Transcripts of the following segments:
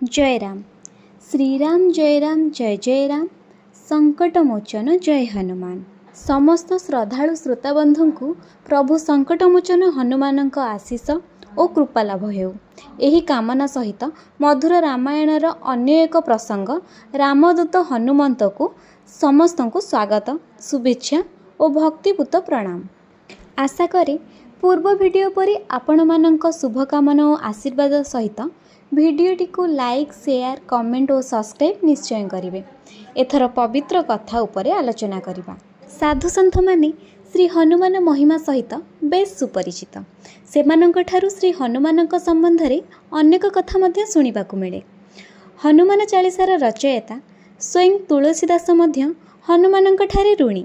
जय राम। श्री राम जय जय राम। संकटमोचन जय हनुमान। समस्त श्रद्धालु श्रोताबंधु को प्रभु संकटमोचन हनुमान आशीष और कृपा लाभ हेउ एही कामना सहित मधुर रामायणर अन्य एक प्रसंग रामदूत हनुमंत को समस्त को स्वागत, शुभेच्छा और भक्तिपूत प्रणाम। आशा करे पूर्व वीडियो परि आपण मानक शुभकामना और आशीर्वाद सहित भिडियोटी को लाइक, शेयर, कमेंट और सब्सक्राइब निश्चय करेंगे। एथर पवित्र कथा उपरे आलोचना करिबा। साधु संत माने श्री हनुमान महिमा सहित बेस सुपरिचित। सेमानंक ठारू श्री हनुमानक संबंध रे अनेक कथा मध्य सुनिबाकु मिले। हनुमान चालीसार रचयिता स्वयं तुलसीदास मध्य हनुमानंक ठारे ऋणी।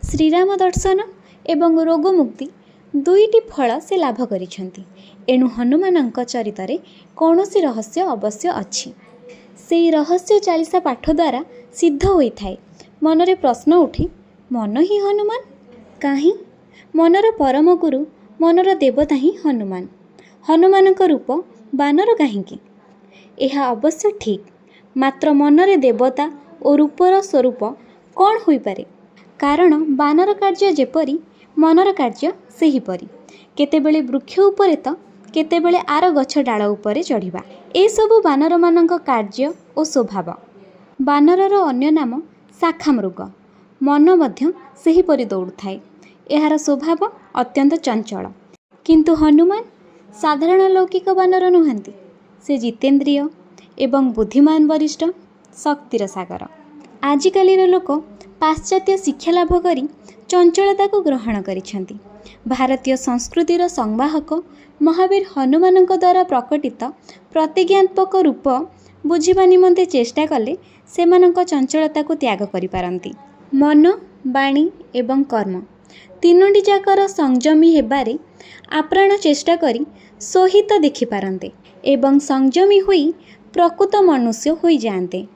श्रीराम दर्शन एवं रोगमुक्ति दुईटी फल से लाभ करिसेंती। एणु हनुमानंक चरितरे कौनसी रहस्य अवश्य अच्छी। से रहस्य चालीसा पाठ द्वारा सिद्ध होइथाए। मनरे प्रश्न उठे, मन ही हनुमान काहीं? मनर परम गुरु, मनर देवता ही हनुमान। हनुमानंक रूप बानर काहींकी? यह अवश्य ठीक, मात्र मनरे देवता और रूपर स्वरूप कौन होई पारे? कारण बानर कार्य जेपरी मनर कार्य सेहीपरि। केतेबेले वृक्ष उपरे तो केतेबेले आर गछ डाल उपरे चढ़िबा, ए सबु बानर मानक कार्य और स्वभाव। बानरर अन्य नाम शाखा मृग। मन मध्य सेहीपरि दौड़ुथाए। एहार स्वभाव अत्यंत चंचल। किंतु हनुमान साधारण लौकिक बानर नुहंती। से जितेंद्रिय एवं बुद्धिमान वरिष्ठ, शक्तिर सागर। आजिकालीर लोक पाश्चात्य शिक्षा लाभ करी चंचलता को ग्रहण करिसेंती। भारतीय संस्कृतिर संवाहक महावीर हनुमान द्वारा प्रकटित प्रतिज्ञात्मक रूप बुझिबा निमंते चेष्टा कले सेमानक चंचलता को त्याग करि पारंती। मन, वाणी एवं कर्म तीनोटी जाकर संयमी हेबारे आप्राण चेष्टा करी सहित देखि पारंते एवं संयमी होई प्रकृत मनुष्य होई जाते।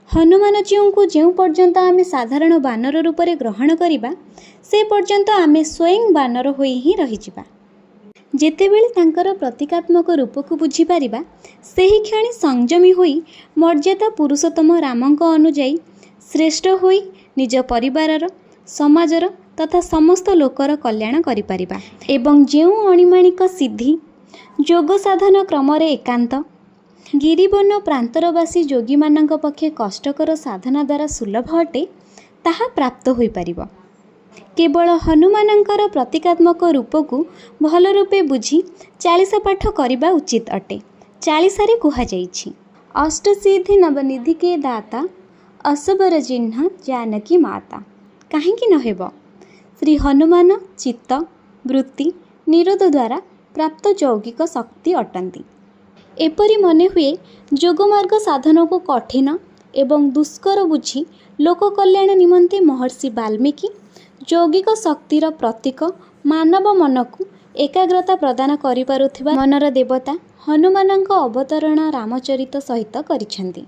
हनुमान जीव को जो पर्यंत आमे साधारण बानर रूप में ग्रहण करिबा, से पर्यंत आमे स्वयं बानर होई ही रहिजिबा। जेतेबेले तांकर प्रतीकात्मक रूप को बुझी पारिबा, सेही क्षणी संयमी होई मर्यादा पुरुषोत्तम रामंक अनुजाई श्रेष्ठ होई निज परिवारर, समाजर तथा समस्त लोकर कल्याण करि पारिबा। एवं जेउ अणिमाणिक सिद्धि जोग साधन क्रमरे एकांत गिरिवन प्रांतरवासी योगी मानक पक्षे कष्टकर साधना द्वारा सुलभ अटे, ताहा प्राप्त होई परिबो। केवल हनुमानंकर प्रतीकात्मक रूप को भल रूपे बुझी चालीसा पाठ करिबा उचित अटे। चालीसारे कुहा जाइछि, अष्ट सिद्धि नवनिधि के दाता, असबर चिन्ह जानकी माता। काहेकि न हेबो? श्री हनुमान चित्त, वृत्ति, निरोध द्वारा प्राप्त यौगिक शक्ति अटंती। एपरी मने हुए जोगमार्ग साधन को कठिन एवं दुष्कर बुझी लोक कल्याण निमंते महर्षि वाल्मीकि यौगिक शक्तिर प्रतीक मानव मन को एकाग्रता प्रदान करि पारुथिबा मनर देवता हनुमानंक अवतरण रामचरित सहित करिसेंती।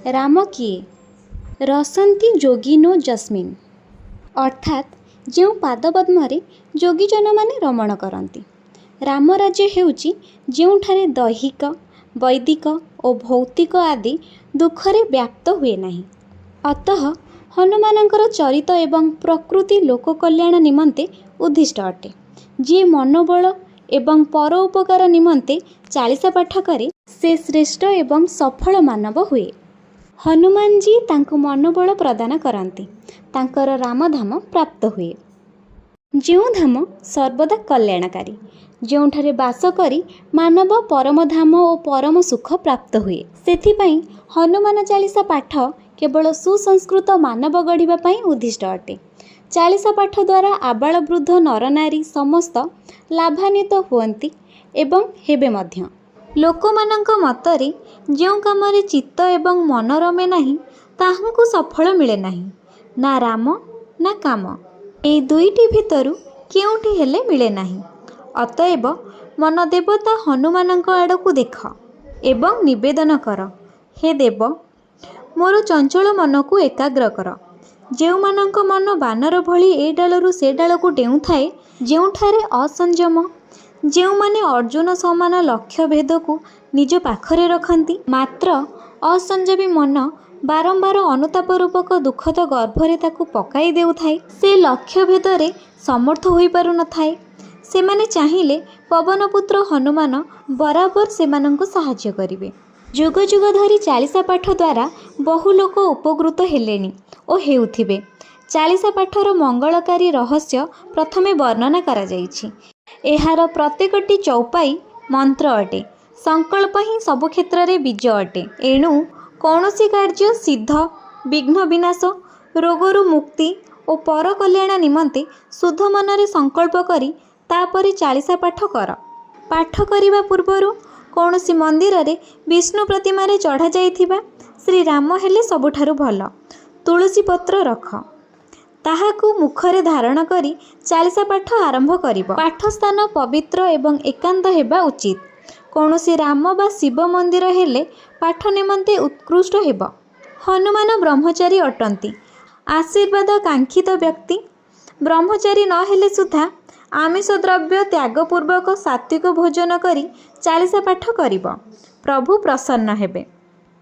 राम किए? रसंती जोगिनो जस्मिन, अर्थात जो पादपद्मरे जोगीजन माने रमण करती। राम राज्य हेउची जोठारे दैहिक, वैदिक और भौतिक आदि दुखरे व्याप्त हुए नहीं। अतः हनुमानंकर चरित एवं प्रकृति लोक कल्याण निमंते उद्दिष्ट अटे। जे मनोबल एवं पर उपकार निमंते चालीसा पाठ करे, से श्रेष्ठ एवं सफल मानव हुए। हनुमान जी तांको मनोबल प्रदान करती, तांकर रामधाम प्राप्त हुए। जो धाम सर्वदा कल्याणकारी, जोठारे बास करी मानव परम धाम और परम सुख प्राप्त हुए। सेथिपाई हनुमान चालीसा पाठ केवल सुसंस्कृत मानव गढ़िबा पाई उद्दिष्ट अटे। चालीसा पाठ द्वारा आबाल वृद्ध नरनारी समस्त लाभान्वित हुअन्ति एवं हेबे मध्य। लोकमानंक मतरे जो कामरे चित्त एवं मन रमे नाही, ताहांकु सफल मिले नाही। ना राम ना काम, ए दुईटी भितरु केउठी हेले मिले नाही। अतएव मन देवता हनुमानंक आड़कू देख एवं निवेदन कर, हे देव मोर चंचल मन को एकाग्र कर। जो मानक मन बानर भली ए डालरू से डाल को डेउ थाए, जोठारे असंयम, जो माने अर्जुन समान लक्ष्य भेद को निज पाखरे रखती, मात्र असंजमी मन बारंबार अनुताप रूपक दुखद गर्भरे ताकू पकाई देउथाए। से लक्ष्य भेदरे समर्थ होई पारु नथाए। सेमाने चाहिए पवनपुत्र हनुमान बराबर सेमानंको सहाय्य करिवे। जुग जुग धरी 40 पाठ द्वारा बहु लोक उपकृत हेलेनी ओ हेउथिबे। 40 पाठर मंगलकारी रहस्य प्रथमे वर्णना करा जाइछि। एहार प्रत्येकटी चौपाई मंत्र अटे। संकल्प ही सबु क्षेत्र रे बीज अटे। एणु कौनसी कार्य सिद्ध, विघ्न विनाश, रोगरु मुक्ति और पर कल्याण निमंते शुद्ध मनरे संकल्प करी तापरे 40 पाठ कर। पाठ करिबा पूर्वरु कौनसी मंदिर रे विष्णु प्रतिमा रे चढ़ा जाइथिबा श्री राम हेले सबुठारु भल। तुलसी पत्र रख, ताहाकु मुखरे धारण करी 40 पाठ आरंभ करिब। पाठ स्थान पवित्र एवं एकांत हेबा उचित। कौनसी राम बा शिव मंदिर हेले पाठ निमंते उत्कृष्ट हेब। हनुमान ब्रह्मचारी अटंती। आशीर्वाद कांक्षित व्यक्ति ब्रह्मचारी न हेले सुधा आमिष द्रव्य त्यागपूर्वक सात्विक भोजन करी 40 पाठ करिब। प्रभु प्रसन्न हेबे।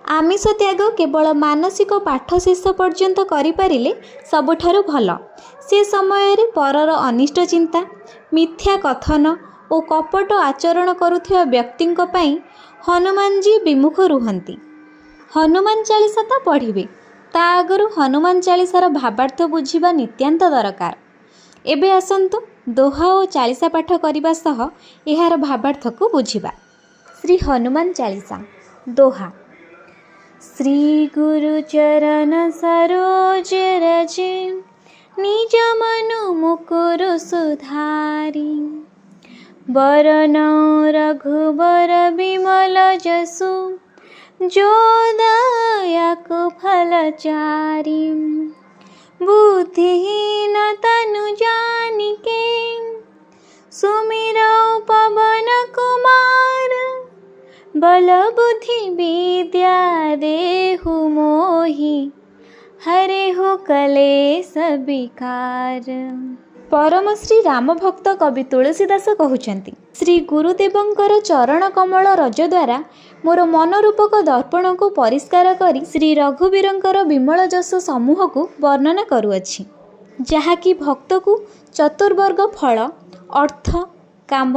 आमिष त्याग केवल मानसिक पाठ शेष पर्यंत करिपारिले सबुठारु भल। से समय रे परर अनिष्ट चिंता, मिथ्या कथन और कपट आचरण करुथिबा व्यक्तिंक पई हनुमान जी विमुख रुहंती। हनुमान 40 तो पढ़िबे, ता आगरु हनुमान 40 भावार्थ बुझिबा नित्यांत दरकार। एबे आसंतु दोहा और 40 पाठ करने सह यार भावार्थ को बुझिबा। श्री हनुमान 40 दोहा। श्री गुरु चरण सरोज रजे, निज मनु मुकुर सुधारी। वरन रघुबर विमल जसु, जो दायक फलचारी। बुद्धिहीन तनु जानिके, सुमिरौ पवन कुमार। बल बुद्धि विद्या देहु मोहि, हरेहु कलेश विकार। परम श्री राम भक्त कवि तुलसीदास कहउछंती, श्री गुरुदेवंकर चरण कमल रज द्वारा मोर मनरूपक दर्पण को परिष्कार करी श्री रघुवीरंकर विमल जस समूह को वर्णना करुअछि, जहाँकि भक्त को चतुर्वर्ग फल अर्थ, काम,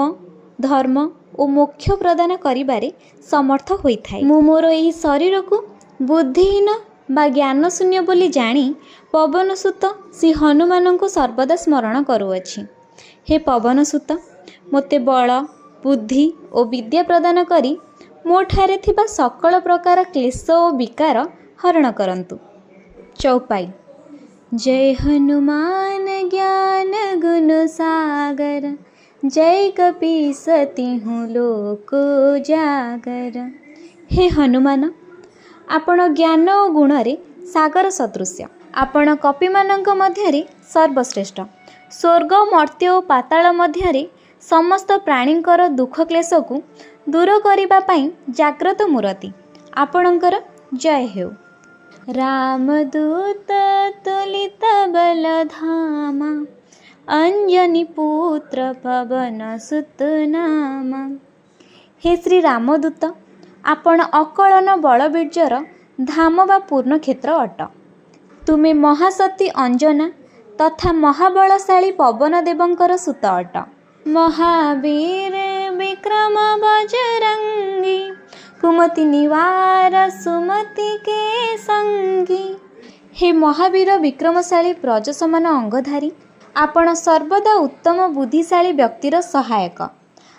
धर्म और मोक्ष प्रदान करिबारे समर्थ होइथाय। मु मोर एही शरीर को बुद्धिहीन बा ज्ञान शून्य बोली जानी पवनसुत श्री हनुमान को सर्वदा स्मरण करुअछि। हे पवनसुत, मोते बल, बुद्धि और विद्या प्रदान करी मोठारे थिबा सकल प्रकार क्लेश और विकार हरण करंतु। चौपाई। जय हनुमान ज्ञान गुण सागर, जय कपीसति हूँ लोक जागर। हे हनुमान, आपण ज्ञान और गुण रे सागर सदृश्य। आपण कपि मानक मध्यरे सर्वश्रेष्ठ। स्वर्ग, मर्त्य और पाताल मध्यरे समस्त प्राणींकर दुख क्लेश को दूर करिबा पई जाग्रत मूर्ति। आपणकर जय हेउ। रामदूत तुलित बल धामा, अंजनी पुत्र पवन सुत नामा। हे श्री रामदूत, आपण अकलन बलबीर्जर धाम बा पूर्ण क्षेत्र अट। तुमे महासती अंजना तथा महाबलशाली पवन देवंकर सुत अट। महावीर विक्रम बजरंगी, कुमति निवार सुमति के संगी। हे महावीर विक्रमशाली प्रजसमान अंगधारी, आपण सर्वदा उत्तम बुद्धिशाली व्यक्तिर सहायक।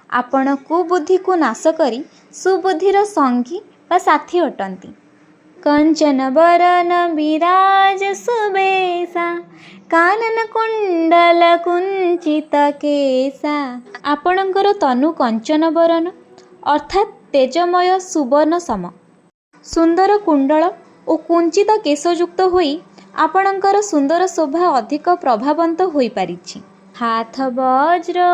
आपण कुबुद्धि को नाश करी सुबुद्धिर संगी व साथी अटंती। कंचन बरन विराज सुबेसा, कानन कुंडल कुंचित केसा। आपणकर तनु कंचन बरन अर्थात तेजमय सुवर्ण सम। सुंदर कुंडल और कुंचित केशयुक्त होई आपणकर सुंदर शोभा अधिक प्रभावंत होई पारिछि। हाथ वज्र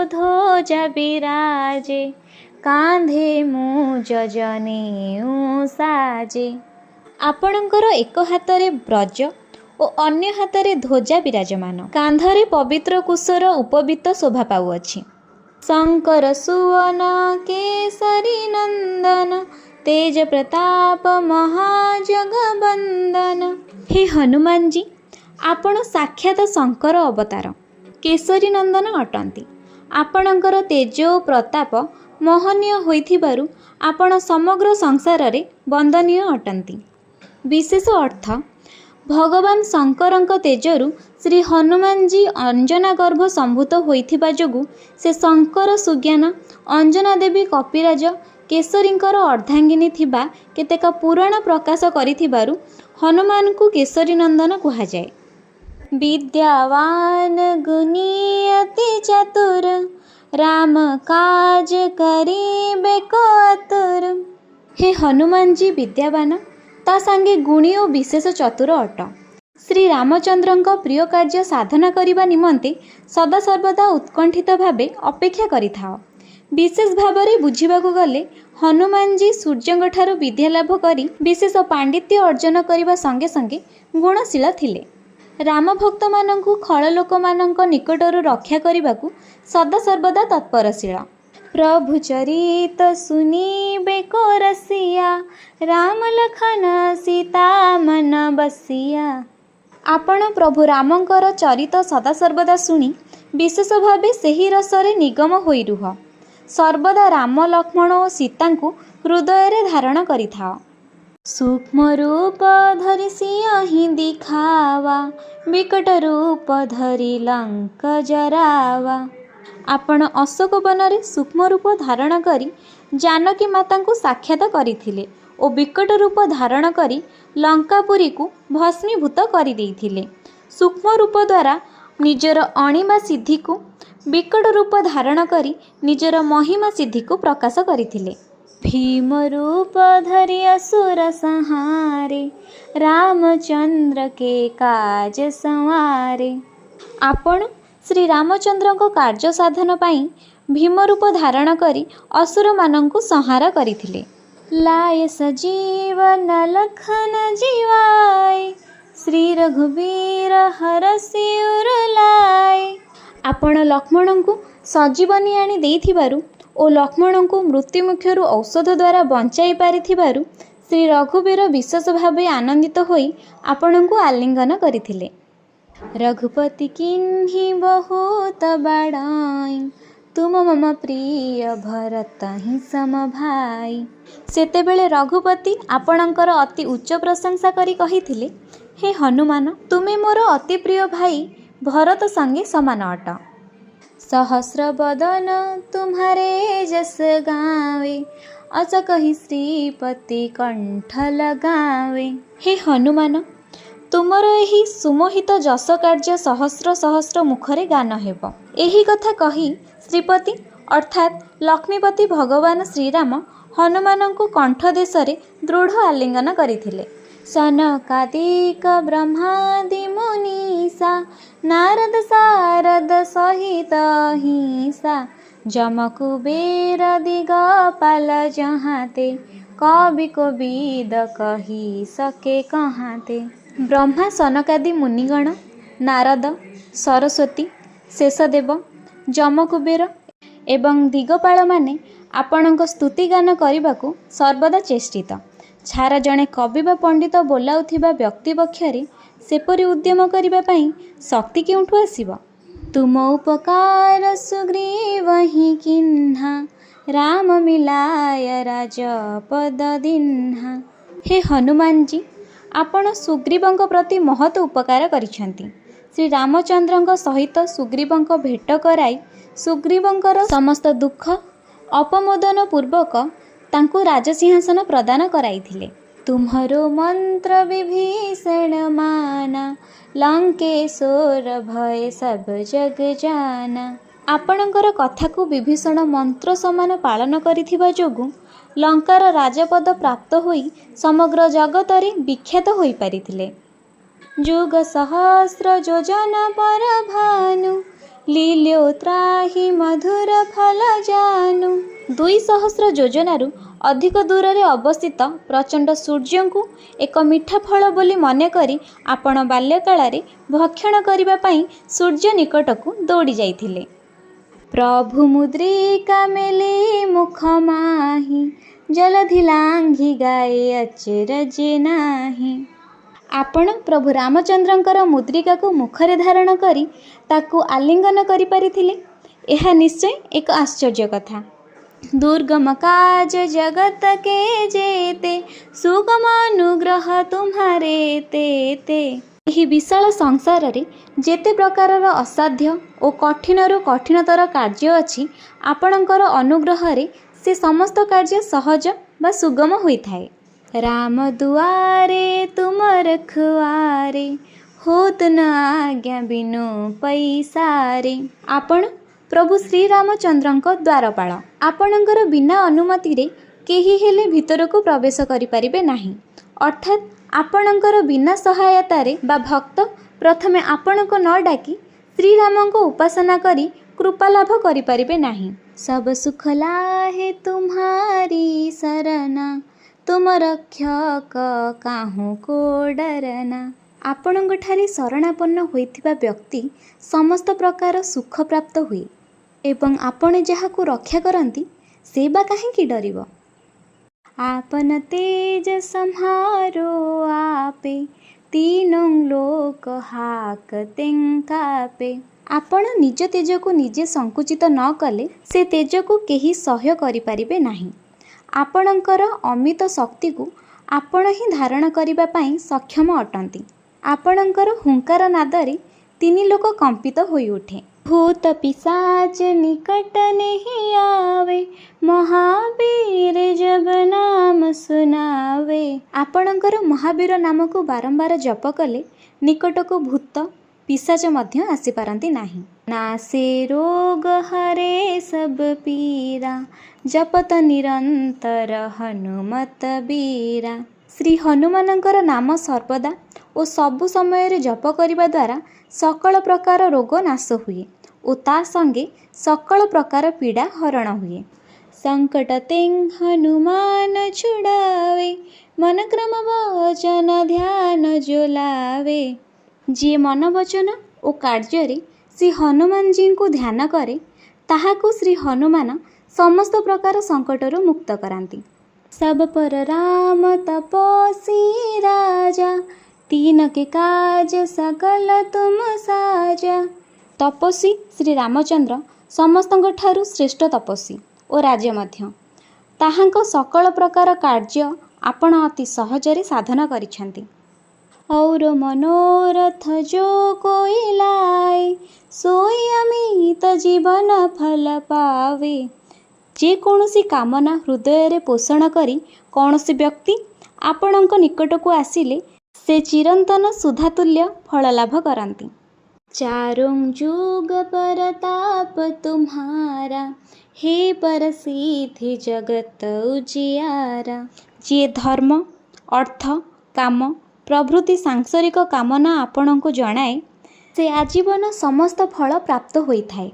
ध्वजा विराजे, कांधे मुज जनेऊ साजे। आपणकर एक हाथरे ब्रज और अन्य हाथरे ध्वजा विराजमान। कांधरे पवित्र कुशर उपवित शोभा पाउअछि। शंकर सुवन केसरी नंदन, तेज प्रताप महाजगबंदन। हे हनुमान जी, आपण साक्षात शंकर अवतार केशरी नंदन अटंती। आपणकर तेज ओ प्रताप महनीय होइथिबारु आपण समग्र संसार रे वंदनीय अटंती। विशेष अर्थ भगवान शंकरଙ୍କ तेजरु श्री हनुमान जी अंजना गर्भ संभूत होइथिबा जोगु से शंकर सुज्ञान अंजना देवी कपिराज केशरींकर अर्धांगिनी थिबा केतेक पुराण प्रकाश करिथिबारु हनुमान को केशरी नंदन कुहा जाए। विद्यावान गुणी अति चतुर राम काज करिबे को आतुर। हे हनुमान जी विद्यावान ता संगे गुणी और विशेष चतुर अट। श्री रामचंद्रଙ୍କ प्रिय कार्य साधना करिबा निमंते सदा सर्वदा उत्कंठित भावे अपेक्षा करिथाओ। विशेष भावरे बुझिबाकु गले हनुमान जी सूर्यंगठारु विद्या लाभ करी विशेष पांडित्य अर्जन करिबा संगे संगे गुणशील थिले। राम भक्त मानंकु खळ लोक मानंक निकटरु रक्षा करिबाकु सदा सर्वदा तत्परशील। प्रभु चरित सुनिबे को रसिया राम लखन सीता मन बसिया। आपण प्रभु रामंकर चरित सदा सर्वदा सुनी विशेष भावे सही रसरे निगम होई रुह। सर्वदा राम लक्ष्मण और सीता को हृदय रे धारण करिथाओ। सूक्ष्म रूप धरि सिंह दिखावा विकट रूप धरि लंक जरावा। आपण अशोक वन रे सूक्ष्म रूप धारण करी जानकी माता को साक्षात करिथिले और विकट रूप धारण करी लंकापुरी को भस्मीभूत करि देइथिले। सूक्ष्म रूप द्वारा निजर अणिमा सिद्धि को विकट रूप धारण करी निजर महिमा सिद्धि को प्रकाश करिथिले। भीम रूप धरि असुर संहारे रामचंद्र के काज संवारे। आपण श्री रामचंद्र को कार्य साधन पाई भीम रूप धारण करी असुर मानंकु संहार करिथिले। लाय सजीवन लखन जीवाय श्री रघुवीर हरषि उर लाय। आपण लक्ष्मण को सजीवनी आनी देइथिबारु ओ लक्ष्मण को मृत्यु मुखरु औषध द्वारा बंचाई पारिथिबारु श्री रघुवीर विशेष भावे आनंदित होई आपण को आलिंगन करिथिले। रघुपति किन्हि बहुत बड़ाई तुम मम प्रिय भरत ही सम भाई। सेतेबेले रघुपति आपणकर अति उच्च प्रशंसा करी कहिथिले, हे हनुमान तुमे मोर अति प्रिय भाई भरत संगे समान अट। सहस्र बदन तुम्हारे जस गावे अस कही श्रीपति कंठ लगावे। हे हनुमान तुमर एही सुमोहित जस कार्य सहस्र सहस्र मुखरे गान हेब। एही कथा कही श्रीपति अर्थात लक्ष्मीपति भगवान श्रीराम हनुमान को कंठ देश दृढ़ आलिंगन करथिले। सनकादिक ब्रह्मादि मुनीसा नारद सारद सहित हिंसा जम कुबेर दिगपाल जहाते कवि कोविद कही सके कहाते। ब्रह्मा सनकादि मुनिगण नारद सरस्वती शेषदेव जमकुबेर एवं दिगपाल माने आपणक स्तुतिगान करने सर्वदा चेष्टित। छार जड़े कवि बा पंडित बोलाउथिबा व्यक्ति पक्षरे सेपरि उद्यम करने शक्ति केउठु आसिब। तुम उपकार सुग्रीव ही किन्हा राम मिलाय राजपद दिन्हा। हे हनुमान जी आपण सुग्रीवंक प्रति महत उपकार करिसेंती। श्री रामचंद्रଙ୍କ सहित सुग्रीवंक भेट कराई सुग्रीवंकर समस्त दुख अपमोदन पूर्वक तांको राजसिंहासन प्रदान कराइथिले। तुम्हारो मंत्र विभीषण माना लंकेश्वर भय सब जग जाना। आपणकर कथा को विभीषण मंत्र समान पालन करिथिबा जोगु लंकार राजपद प्राप्त होई समग्र जगत रे विख्यात होई पारिथिले। जुग सहस्र योजन पर भानु लील्यो त्राहि मधुर फल जानु। 200 योजनारु अधिक दूर रे अवस्थित प्रचंड सूर्य को एक मीठा फल बोली मन करी आपण बाल्यकाल रे भक्षण करिबा पई सूर्य निकट को दौड़ी जाइथिले। प्रभु मुद्रिका मेली मुख माही ଜଲଧି ଲାଙ୍ଘି ଗାଏ ଅଚରଜ ନାହିଁ। ଆପଣ ପ୍ରଭୁ ରାମଚନ୍ଦ୍ରଙ୍କର ମୁଦ୍ରିକାକୁ ମୁଖରେ ଧାରଣ କରି ତାକୁ ଆଲିଙ୍ଗନ କରିପାରିଥିଲେ। ଏହା ନିଶ୍ଚୟ ଏକ ଆଶ୍ଚର୍ଯ୍ୟ କଥା। ଦୁର୍ଗମ କାଜ ଜଗତ କେ ଯେତେ ସୁଗମ ଅନୁଗ୍ରହ ତୁମ୍ହାରେ ତେତେ। ଏହି ବିଶାଳ ସଂସାରରେ ଯେତେ ପ୍ରକାରର ଅସାଧ୍ୟ ଓ କଠିନରୁ କଠିନତର କାର୍ଯ୍ୟ ଅଛି, ଆପଣଙ୍କର ଅନୁଗ୍ରହରେ ସେ ସମସ୍ତ କାର୍ଯ୍ୟ ସହଜ ବା ସୁଗମ ହୋଇଥାଏ। ରାମ ଦୁଆରେ ତୁମ ରଖୁଆରେ ହୋତ ନ ଆଜ୍ଞା ବିନୁ ପଇସାରେ। ଆପଣ ପ୍ରଭୁ ଶ୍ରୀରାମଚନ୍ଦ୍ରଙ୍କ ଦ୍ୱାରପାଳ। ଆପଣଙ୍କର ବିନା ଅନୁମତିରେ କେହି ହେଲେ ଭିତରକୁ ପ୍ରବେଶ କରିପାରିବେ ନାହିଁ। ଅର୍ଥାତ୍ ଆପଣଙ୍କର ବିନା ସହାୟତାରେ ବା ଭକ୍ତ ପ୍ରଥମେ ଆପଣଙ୍କୁ ନ ଡାକି ଶ୍ରୀରାମଙ୍କ ଉପାସନା କରି କୃପା ଲାଭ କରିପାରିବେ ନାହିଁ। ସବ ସୁଖ ଲାହେ ତୁମ୍ହାରି ଶରନା ତୁମ ରକ୍ଷକ କାହୁଁ କୋ ଡରନା। ଆପଣଙ୍କଠାରେ ଶରଣାପନ୍ନ ହୋଇଥିବା ବ୍ୟକ୍ତି ସମସ୍ତ ପ୍ରକାର ସୁଖ ପ୍ରାପ୍ତ ହୁଏ ଏବଂ ଆପଣ ଯାହାକୁ ରକ୍ଷା କରନ୍ତି ସେ ବା କାହିଁକି ଡରିବ। आपन तेज सम्हारो आपे तीनों लोक हाकते कापे। ଆପଣ ନିଜ ତେଜକୁ ନିଜେ ସଂକୁଚିତ ନ କଲେ ସେ ତେଜକୁ କେହି ସହ୍ୟ କରିପାରିବେ ନାହିଁ। ଆପଣଙ୍କର ଅମିତ ଶକ୍ତିକୁ ଆପଣ ହିଁ ଧାରଣ କରିବା ପାଇଁ ସକ୍ଷମ ଅଟନ୍ତି। ଆପଣଙ୍କର ହୁଙ୍କାର ନାଦରେ ତିନି ଲୋକ କମ୍ପିତ ହୋଇଉଠେ। ଭୂତ ପିଶାଚ ନିକଟ ନେହି ଆवे ମହାବୀର ଜବ ନାମ ସୁନାବେ। ଆପଣଙ୍କର ମହାବୀର ନାମକୁ ବାରମ୍ବାର ଜପ କଲେ ନିକଟକୁ ଭୂତ ପିଶାଚ ମଧ୍ୟ ଆସିପାରନ୍ତି ନାହିଁ। ନାସେ ରୋଗ ହରେ ସବ ପୀରା ଜପତ ନିରନ୍ତର ହନୁମତ ବୀରା। ଶ୍ରୀ ହନୁମାନଙ୍କର ନାମ ସର୍ବଦା ଓ ସବୁ ସମୟରେ ଜପ କରିବା ଦ୍ୱାରା ସକଳ ପ୍ରକାର ରୋଗ ନାଶ ହୁଏ ଓ ତା ସଙ୍ଗେ ସକଳ ପ୍ରକାର ପୀଡ଼ା ହରଣ ହୁଏ। संकट तें हनुमान छुड़ावे मन क्रम वचन ध्यान जोलावे। ଯିଏ ମନ ବଚନ ଓ କାର୍ଯ୍ୟରେ ଶ୍ରୀ ହନୁମାନଜୀଙ୍କୁ ଧ୍ୟାନ କରେ ତାହାକୁ ଶ୍ରୀ ହନୁମାନ ସମସ୍ତ ପ୍ରକାର ସଙ୍କଟରୁ ମୁକ୍ତ କରାନ୍ତି। सब पर राम तपस्वी राजा तीन के काज सकल तुम साजा। ତପସ୍ୱୀ ଶ୍ରୀ ରାମଚନ୍ଦ୍ର ସମସ୍ତଙ୍କ ଠାରୁ ଶ୍ରେଷ୍ଠ ତପସ୍ୱୀ ଓ ରାଜା ମଧ୍ୟ। ତାହାଙ୍କ ସକଳ ପ୍ରକାର କାର୍ଯ୍ୟ ଆପଣ ଅତି ସହଜରେ ସାଧନ କରିଛନ୍ତି। और मनोरथ जो कोई लाए सोई अमित जीवन फल पावे। ଯେକୌଣସି କାମନା ହୃଦୟରେ ପୋଷଣ କରି କୌଣସି ବ୍ୟକ୍ତି ଆପଣଙ୍କ ନିକଟକୁ ଆସିଲେ ସେ ଚିରନ୍ତନ ସୁଧାତୁଲ୍ୟ ଫଳ ଲାଭ କରନ୍ତି। चारों जुग परताप तुम्हारा हे पर सिद्धि जगत उजियारा। ଯିଏ ଧର୍ମ ଅର୍ଥ କାମ ପ୍ରଭୃତି ସାଂସାରିକ କାମନା ଆପଣଙ୍କୁ ଜଣାଏ ସେ ଆଜୀବନ ସମସ୍ତ ଫଳ ପ୍ରାପ୍ତ ହୋଇଥାଏ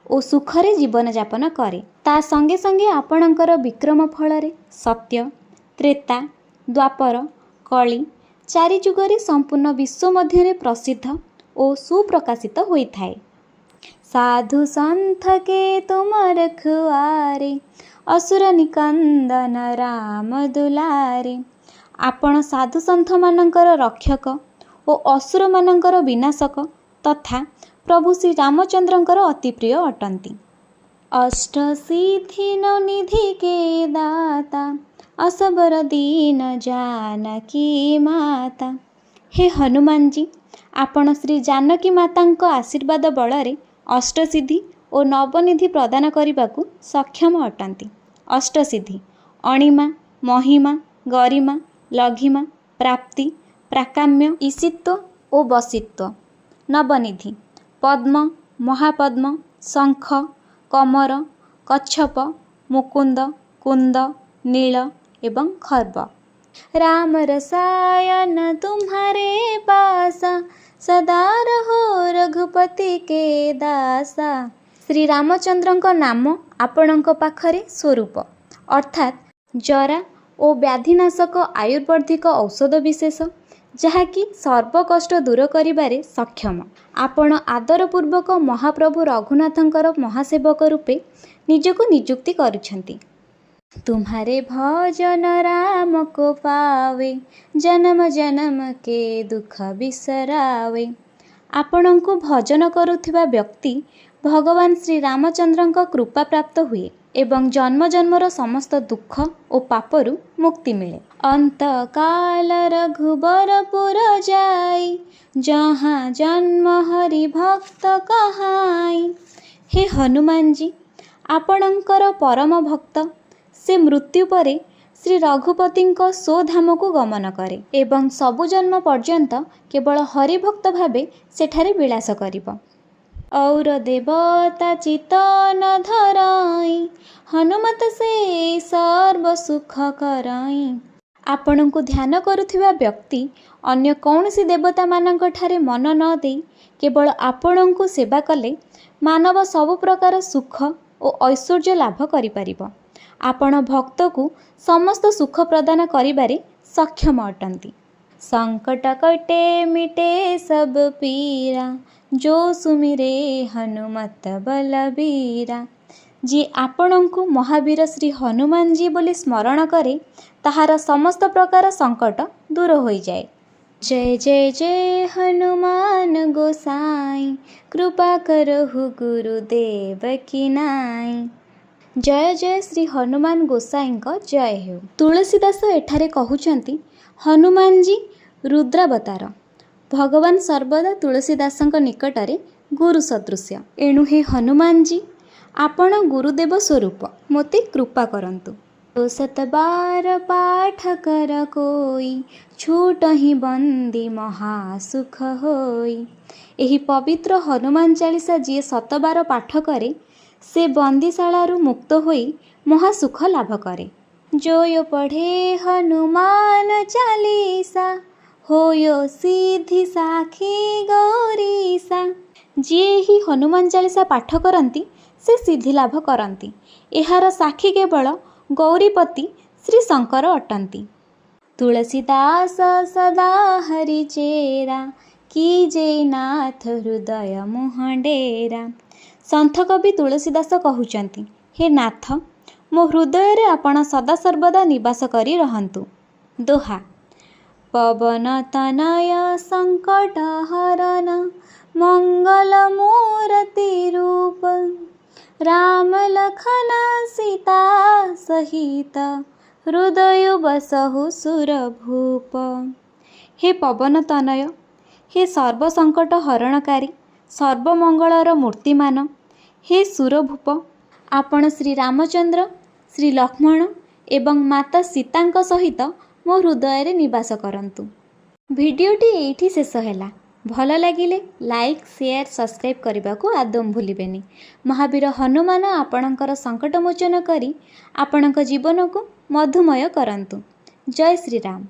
ଓ ସୁଖରେ ଜୀବନଯାପନ କରେ। ତା ସଙ୍ଗେ ସଙ୍ଗେ ଆପଣଙ୍କର ବିକ୍ରମ ଫଳରେ ସତ୍ୟ ତ୍ରେତା ଦ୍ୱାପର କଳି ଚାରି ଯୁଗରେ ସମ୍ପୂର୍ଣ୍ଣ ବିଶ୍ୱ ମଧ୍ୟରେ ପ୍ରସିଦ୍ଧ ଓ ସୁପ୍ରକାଶିତ ହୋଇଥାଏ। ସାଧୁ ସନ୍ଥ କେ ତୁମ ରଖୁଆରେ ଅସୁର ନିକନ୍ଦନ ରାମ ଦୁଲାରେ। ଆପଣ ସାଧୁ ସନ୍ଥମାନଙ୍କର ରକ୍ଷକ ଓ ଅସୁରମାନଙ୍କର ବିନାଶକ ତଥା ପ୍ରଭୁ ଶ୍ରୀ ରାମଚନ୍ଦ୍ରଙ୍କର ଅତି ପ୍ରିୟ ଅଟନ୍ତି। ଅଷ୍ଟ ସିଦ୍ଧି ନବନିଧି କେ ଦାତା ଅସବର ଦୀନ ଜାନକୀ ମାତା। ହେ ହନୁମାନଜୀ ଆପଣ ଶ୍ରୀ ଜାନକୀ ମାତାଙ୍କ ଆଶୀର୍ବାଦ ବଳରେ ଅଷ୍ଟସିଦ୍ଧି ଓ ନବନିଧି ପ୍ରଦାନ କରିବାକୁ ସକ୍ଷମ ଅଟନ୍ତି। ଅଷ୍ଟସିଦ୍ଧି ଅଣିମା ମହିମା ଗରିମା ଲଘିମା ପ୍ରାପ୍ତି ପ୍ରାକାମ୍ୟ ଈଶିତ୍ୱ ଓ ବଶିତ୍ୱ। ନବନିଧି ପଦ୍ମ ମହାପଦ୍ମ ଶଙ୍ଖ କମର କଚ୍ଛପ ମୁକୁନ୍ଦ କୁନ୍ଦ ନୀଳ ଏବଂ ଖର୍ବ। राम रसायन तुम्हारे पासा सदा रहो रघुपति के दासा। ଶ୍ରୀ ରାମଚନ୍ଦ୍ରଙ୍କ ନାମ ଆପଣଙ୍କ ପାଖରେ ସ୍ୱରୂପ ଅର୍ଥାତ୍ ଜରା ଓ ବ୍ୟାଧିନାଶକ ଆୟୁର୍ବେଦିକ ଔଷଧ ବିଶେଷ ଯାହାକି ସର୍ବକଷ୍ଟ ଦୂର କରିବାରେ ସକ୍ଷମ। ଆପଣ ଆଦରପୂର୍ବକ ମହାପ୍ରଭୁ ରଘୁନାଥଙ୍କର ମହାସେବକ ରୂପେ ନିଜକୁ ନିଯୁକ୍ତି କରୁଛନ୍ତି। तुम्हारे भजन राम को पावे, जन्म जन्म के दुख बिसरावे। आपणଙ୍କୁ भजन करुଥିବା ବ୍ୟକ୍ତି भगवान श्री रामचंद्रଙ୍କ कृपा प्राप्त हुए एवं जन्म जन्मर समस्त दुख और पापरु मुक्ति मिले। अंत काल रघुबरपुर जाई, जहाँ जन्म हरि भक्त कहाई। हे हनुमान जी, आपणଙ୍କର परम भक्त से मृत्यु परे श्री रघुपतिଙ୍କ स्वधाम को गमन करे एवं सबु जन्म पर्यंत केवल हरिभक्त भावे सेठारे विलास करिब। और देवता चितन धराई, हनुमत से सर्व सुख कराई। आपणଙ୍କୁ ध्यान करुଥିବା ବ୍ୟକ୍ତି अन्य कौनसी देवता मानଙ୍କ ठारे मन न देई केवल आपणଙ୍କୁ सेवा कले मानव सब प्रकार सुख और ऐश्वर्य लाभ करि परिबो। आपण भक्त को समस्त सुख प्रदान करिबारे सक्षम अटंती। संकट कटे मिटे सब पीरा, जो सुमिरे हनुमत बलबीरा। जी आपणଙ୍କୁ महावीर श्री हनुमान जी बोली स्मरण करे ताहार समस्त प्रकार संकट दूर हो जाए। जय जय जय हनुमान गोसाई, कृपा करहु गुरुदेव की नाई। जय जय श्री हनुमान गोसाई जय हो। तुलसीदास एठारे कहउचंती हनुमान जी रुद्रावतार। भगवान सर्वदा तुलसीदासଙ୍କ निकटरे गुरु सदृश्य। एणु हे हनुमान जी, आपण गुरुदेव स्वरूप, मोते कृपा करंतु। 100 बार पाठ कर कोई, छूट ही बंदी महासुख होई। एही पवित्र हनुमान चालीसा जी 100 बार पाठ करे से बंदीशालारू मुक्त होई महासुख लाभ करे। जो यो पढ़े हनुमान चालीसा, होयो सिद्धि साखी गौरीसा। जी ही हनुमान चालीसा पाठ करती से सिद्धि लाभ करती। एहार साक्षी केवल गौरीपति श्री शंकर अटंती। तुलसीदास सदा हरि चेरा, कीजे नाथ हृदय मुहडेरा। संत कवि तुलसीदास कहउचंती, हे नाथ, मो हृदय रे आपण सदा सर्वदा निवास करी रहंतु। दोहा। पवन तनय संकट हरन, मंगल मूर्ति रूप। राम लखन सीता सहित, हृदय बसहु सुरभूप। हे पवन तनय, हे सर्व संकट हरणकारी, सर्वमंगलर मूर्तिमान, हे सुरभूप, आपण श्री रामचंद्र, श्री लक्ष्मण एवं माता सीता सहित मो हृदय रे निवास करंतु। भिडियोटी एठी शेष हैला। भल लागिले लाइक शेयर सब्सक्राइब करने को आदम भूलिबेनी। महावीर हनुमान आपणकर संकट मोचन करी आपणक जीवन को मधुमय करंतु। जय श्री राम।